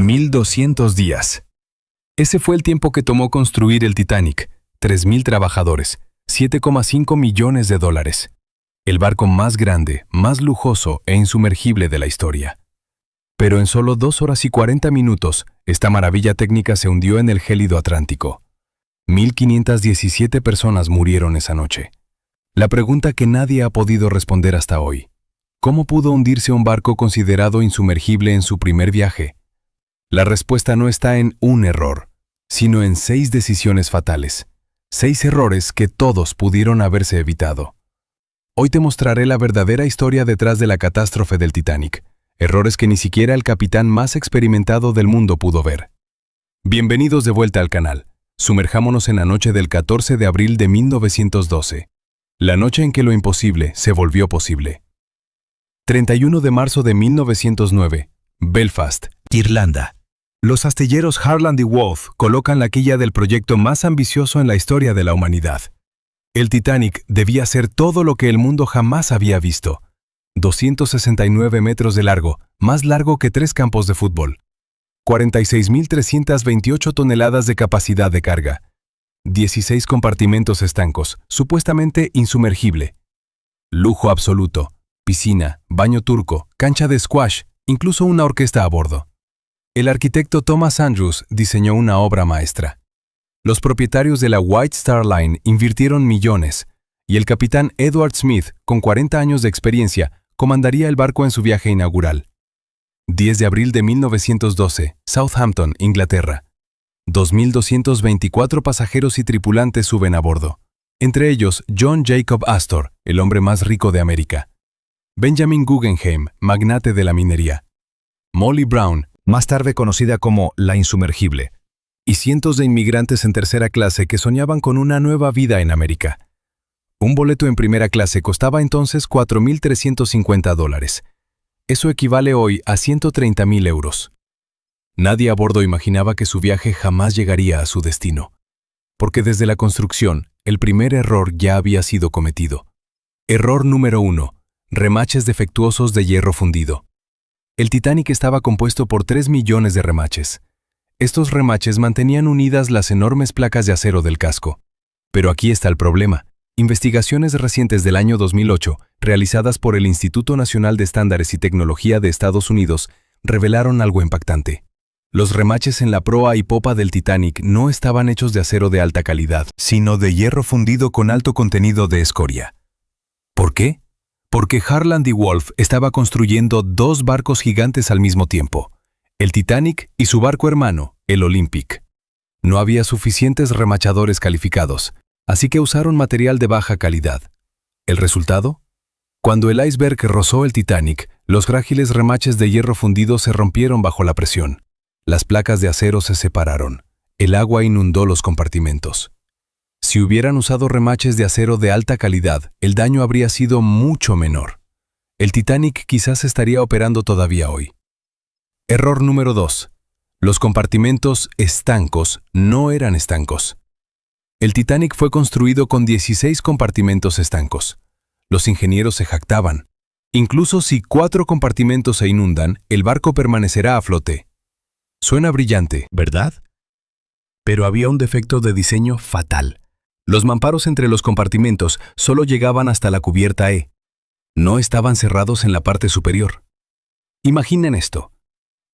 1,200 días. Ese fue el tiempo que tomó construir el Titanic, 3,000 trabajadores, $7,5 millones. El barco más grande, más lujoso e insumergible de la historia. Pero en solo 2 horas y 40 minutos, esta maravilla técnica se hundió en el gélido Atlántico. 1,517 personas murieron esa noche. La pregunta que nadie ha podido responder hasta hoy: ¿cómo pudo hundirse un barco considerado insumergible en su primer viaje? La respuesta no está en un error, sino en 6 decisiones fatales. 6 errores que todos pudieron haberse evitado. Hoy te mostraré la verdadera historia detrás de la catástrofe del Titanic. Errores que ni siquiera el capitán más experimentado del mundo pudo ver. Bienvenidos de vuelta al canal. Sumerjámonos en la noche del 14 de abril de 1912. La noche en que lo imposible se volvió posible. 31 de marzo de 1909. Belfast, Irlanda. Los astilleros Harland y Wolff colocan la quilla del proyecto más ambicioso en la historia de la humanidad. El Titanic debía ser todo lo que el mundo jamás había visto. 269 metros de largo, más largo que 3 campos de fútbol. 46,328 toneladas de capacidad de carga. 16 compartimentos estancos, supuestamente insumergible. Lujo absoluto, piscina, baño turco, cancha de squash, incluso una orquesta a bordo. El arquitecto Thomas Andrews diseñó una obra maestra. Los propietarios de la White Star Line invirtieron millones, y el capitán Edward Smith, con 40 años de experiencia, comandaría el barco en su viaje inaugural. 10 de abril de 1912, Southampton, Inglaterra. 2,224 pasajeros y tripulantes suben a bordo. Entre ellos, John Jacob Astor, el hombre más rico de América. Benjamin Guggenheim, magnate de la minería. Molly Brown, más tarde conocida como la insumergible. Y cientos de inmigrantes en tercera clase que soñaban con una nueva vida en América. Un boleto en primera clase costaba entonces $4,350. Eso equivale hoy a 130,000 euros. Nadie a bordo imaginaba que su viaje jamás llegaría a su destino. Porque desde la construcción, el primer error ya había sido cometido. Error número 1. Remaches defectuosos de hierro fundido. El Titanic estaba compuesto por 3 millones de remaches. Estos remaches mantenían unidas las enormes placas de acero del casco. Pero aquí está el problema. Investigaciones recientes del año 2008, realizadas por el Instituto Nacional de Estándares y Tecnología de Estados Unidos, revelaron algo impactante. Los remaches en la proa y popa del Titanic no estaban hechos de acero de alta calidad, sino de hierro fundido con alto contenido de escoria. ¿Por qué? Porque Harland y Wolff estaba construyendo 2 barcos gigantes al mismo tiempo, el Titanic y su barco hermano, el Olympic. No había suficientes remachadores calificados, así que usaron material de baja calidad. ¿El resultado? Cuando el iceberg rozó el Titanic, los frágiles remaches de hierro fundido se rompieron bajo la presión. Las placas de acero se separaron. El agua inundó los compartimentos. Si hubieran usado remaches de acero de alta calidad, el daño habría sido mucho menor. El Titanic quizás estaría operando todavía hoy. Error número 2. Los compartimentos estancos no eran estancos. El Titanic fue construido con 16 compartimentos estancos. Los ingenieros se jactaban. Incluso si 4 compartimentos se inundan, el barco permanecerá a flote. Suena brillante, ¿verdad? Pero había un defecto de diseño fatal. Los mamparos entre los compartimentos solo llegaban hasta la cubierta E. No estaban cerrados en la parte superior. Imaginen esto.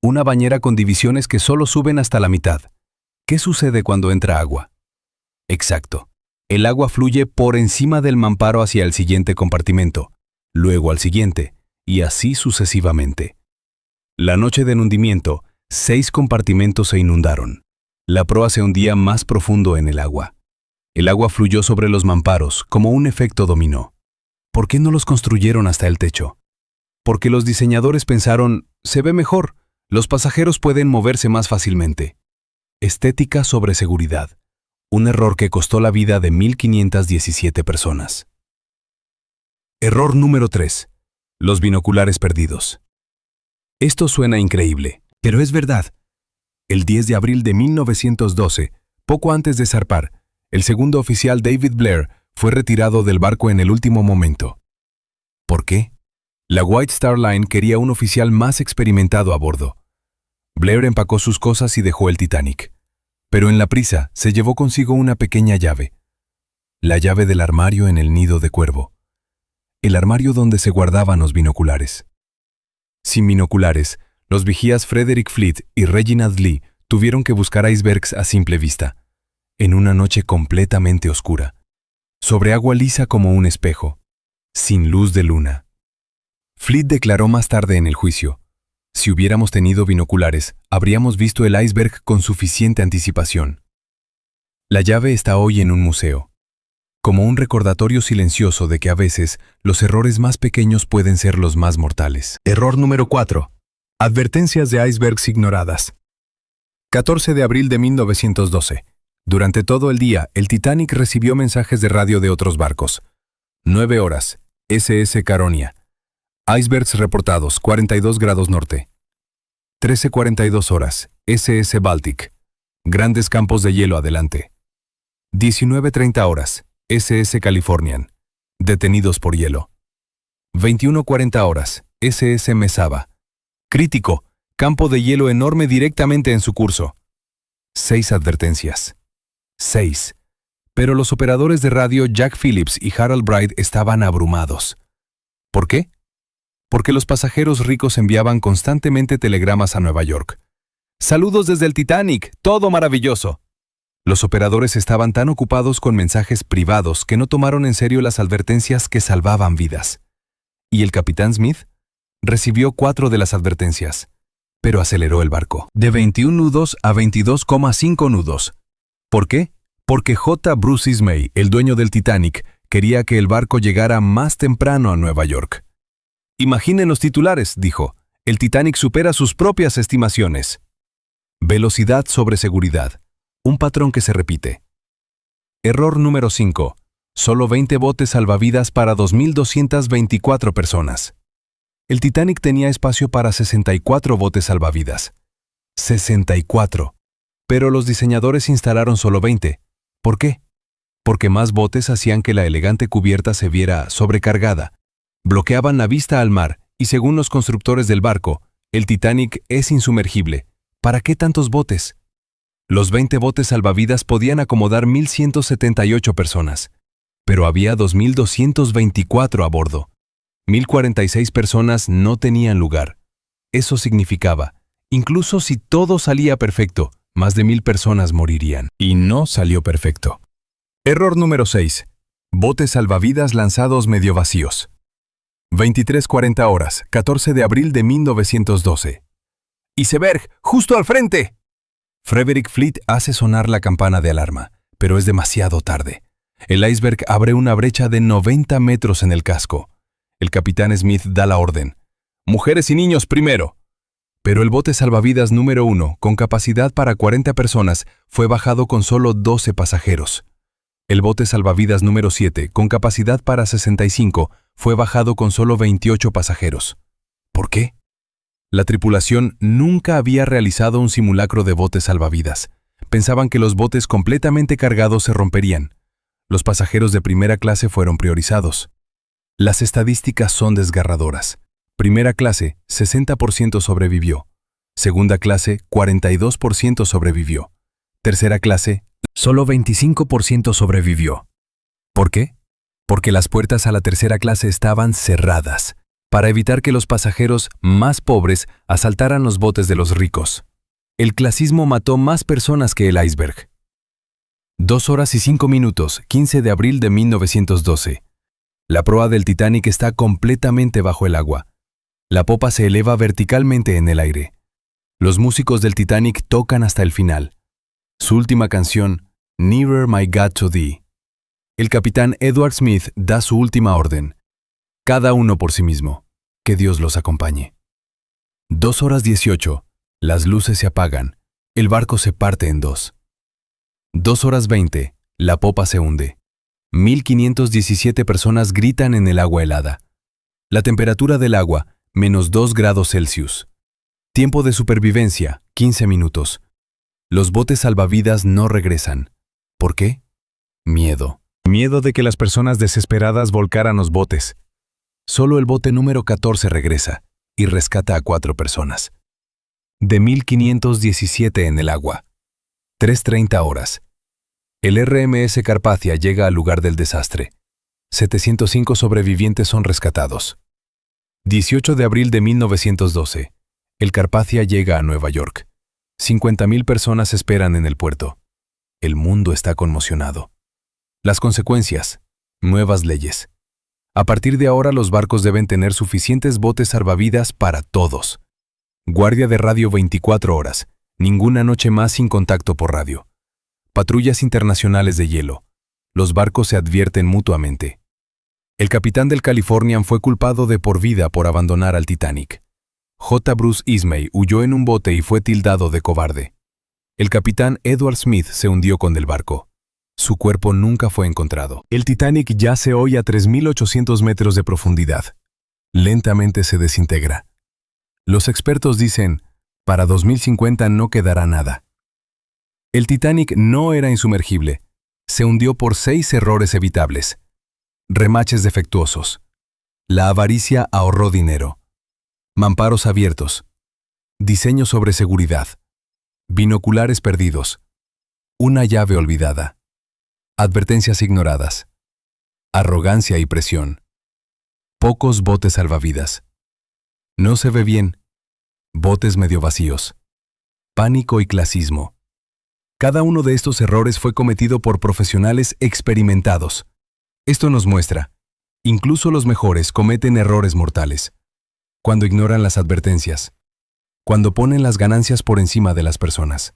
Una bañera con divisiones que solo suben hasta la mitad. ¿Qué sucede cuando entra agua? Exacto. El agua fluye por encima del mamparo hacia el siguiente compartimento, luego al siguiente, y así sucesivamente. La noche del hundimiento, 6 compartimentos se inundaron. La proa se hundía más profundo en el agua. El agua fluyó sobre los mamparos como un efecto dominó. ¿Por qué no los construyeron hasta el techo? Porque los diseñadores pensaron, se ve mejor, los pasajeros pueden moverse más fácilmente. Estética sobre seguridad. Un error que costó la vida de 1,517 personas. Error número 3. Los binoculares perdidos. Esto suena increíble, pero es verdad. El 10 de abril de 1912, poco antes de zarpar, el segundo oficial David Blair fue retirado del barco en el último momento. ¿Por qué? La White Star Line quería un oficial más experimentado a bordo. Blair empacó sus cosas y dejó el Titanic. Pero en la prisa se llevó consigo una pequeña llave. La llave del armario en el nido de cuervo. El armario donde se guardaban los binoculares. Sin binoculares, los vigías Frederick Fleet y Reginald Lee tuvieron que buscar icebergs a simple vista, en una noche completamente oscura, sobre agua lisa como un espejo, sin luz de luna. Fleet declaró más tarde en el juicio: si hubiéramos tenido binoculares, habríamos visto el iceberg con suficiente anticipación. La llave está hoy en un museo, como un recordatorio silencioso de que a veces los errores más pequeños pueden ser los más mortales. Error número 4. Advertencias de icebergs ignoradas. 14 de abril de 1912. Durante todo el día, el Titanic recibió mensajes de radio de otros barcos. 9 horas. SS Caronia. Icebergs reportados, 42 grados norte. 13:42 horas. SS Baltic. Grandes campos de hielo adelante. 19:30 horas. SS Californian. Detenidos por hielo. 21:40 horas. SS Mesaba. Crítico. Campo de hielo enorme directamente en su curso. 6 advertencias. 6. Pero los operadores de radio Jack Phillips y Harold Bright estaban abrumados. ¿Por qué? Porque los pasajeros ricos enviaban constantemente telegramas a Nueva York. «Saludos desde el Titanic, todo maravilloso». Los operadores estaban tan ocupados con mensajes privados que no tomaron en serio las advertencias que salvaban vidas. Y el capitán Smith recibió 4 de las advertencias, pero aceleró el barco. De 21 nudos a 22,5 nudos. ¿Por qué? Porque J. Bruce Ismay, el dueño del Titanic, quería que el barco llegara más temprano a Nueva York. «Imaginen los titulares», dijo. «El Titanic supera sus propias estimaciones». Velocidad sobre seguridad. Un patrón que se repite. Error número 5. Solo 20 botes salvavidas para 2.224 personas. El Titanic tenía espacio para 64 botes salvavidas. 64. Pero los diseñadores instalaron solo 20. ¿Por qué? Porque más botes hacían que la elegante cubierta se viera sobrecargada. Bloqueaban la vista al mar y, según los constructores del barco, el Titanic es insumergible. ¿Para qué tantos botes? Los 20 botes salvavidas podían acomodar 1.178 personas, pero había 2.224 a bordo. 1.046 personas no tenían lugar. Eso significaba, incluso si todo salía perfecto, más de 1.000 personas morirían. Y no salió perfecto. Error número 6. Botes salvavidas lanzados medio vacíos. 23:40 horas, 14 de abril de 1912. «¡Iceberg, justo al frente!» Frederick Fleet hace sonar la campana de alarma, pero es demasiado tarde. El iceberg abre una brecha de 90 metros en el casco. El capitán Smith da la orden: «Mujeres y niños primero». Pero el bote salvavidas número 1, con capacidad para 40 personas, fue bajado con solo 12 pasajeros. El bote salvavidas número 7, con capacidad para 65, fue bajado con solo 28 pasajeros. ¿Por qué? La tripulación nunca había realizado un simulacro de botes salvavidas. Pensaban que los botes completamente cargados se romperían. Los pasajeros de primera clase fueron priorizados. Las estadísticas son desgarradoras. Primera clase, 60% sobrevivió. Segunda clase, 42% sobrevivió. Tercera clase, solo 25% sobrevivió. ¿Por qué? Porque las puertas a la tercera clase estaban cerradas, para evitar que los pasajeros más pobres asaltaran los botes de los ricos. El clasismo mató más personas que el iceberg. 2 horas y 5 minutos, 15 de abril de 1912. La proa del Titanic está completamente bajo el agua. La popa se eleva verticalmente en el aire. Los músicos del Titanic tocan hasta el final. Su última canción, Nearer My God to Thee. El capitán Edward Smith da su última orden. Cada uno por sí mismo. Que Dios los acompañe. 2 horas 18. Las luces se apagan. El barco se parte en dos. 2 horas 20. La popa se hunde. 1.517 personas gritan en el agua helada. La temperatura del agua, -2 grados Celsius. Tiempo de supervivencia, 15 minutos. Los botes salvavidas no regresan. ¿Por qué? Miedo. Miedo de que las personas desesperadas volcaran los botes. Solo el bote número 14 regresa y rescata a 4 personas. de 1517 en el agua. 3:30 horas. El RMS Carpathia llega al lugar del desastre. 705 sobrevivientes son rescatados. 18 de abril de 1912. El Carpathia llega a Nueva York. 50.000 personas esperan en el puerto. El mundo está conmocionado. Las consecuencias. Nuevas leyes. A partir de ahora los barcos deben tener suficientes botes salvavidas para todos. Guardia de radio 24 horas. Ninguna noche más sin contacto por radio. Patrullas internacionales de hielo. Los barcos se advierten mutuamente. El capitán del Californian fue culpado de por vida por abandonar al Titanic. J. Bruce Ismay huyó en un bote y fue tildado de cobarde. El capitán Edward Smith se hundió con el barco. Su cuerpo nunca fue encontrado. El Titanic yace hoy a 3.800 metros de profundidad. Lentamente se desintegra. Los expertos dicen, para 2050 no quedará nada. El Titanic no era insumergible. Se hundió por 6 errores evitables. Remaches defectuosos. La avaricia ahorró dinero. Mamparos abiertos. Diseño sobre seguridad. Binoculares perdidos. Una llave olvidada. Advertencias ignoradas. Arrogancia y presión. Pocos botes salvavidas. No se ve bien. Botes medio vacíos. Pánico y clasismo. Cada uno de estos errores fue cometido por profesionales experimentados. Esto nos muestra, incluso los mejores cometen errores mortales. Cuando ignoran las advertencias. Cuando ponen las ganancias por encima de las personas.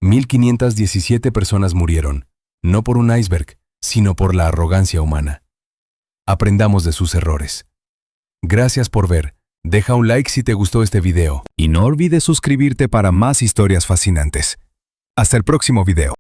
1.517 personas murieron, no por un iceberg, sino por la arrogancia humana. Aprendamos de sus errores. Gracias por ver. Deja un like si te gustó este video. Y no olvides suscribirte para más historias fascinantes. Hasta el próximo video.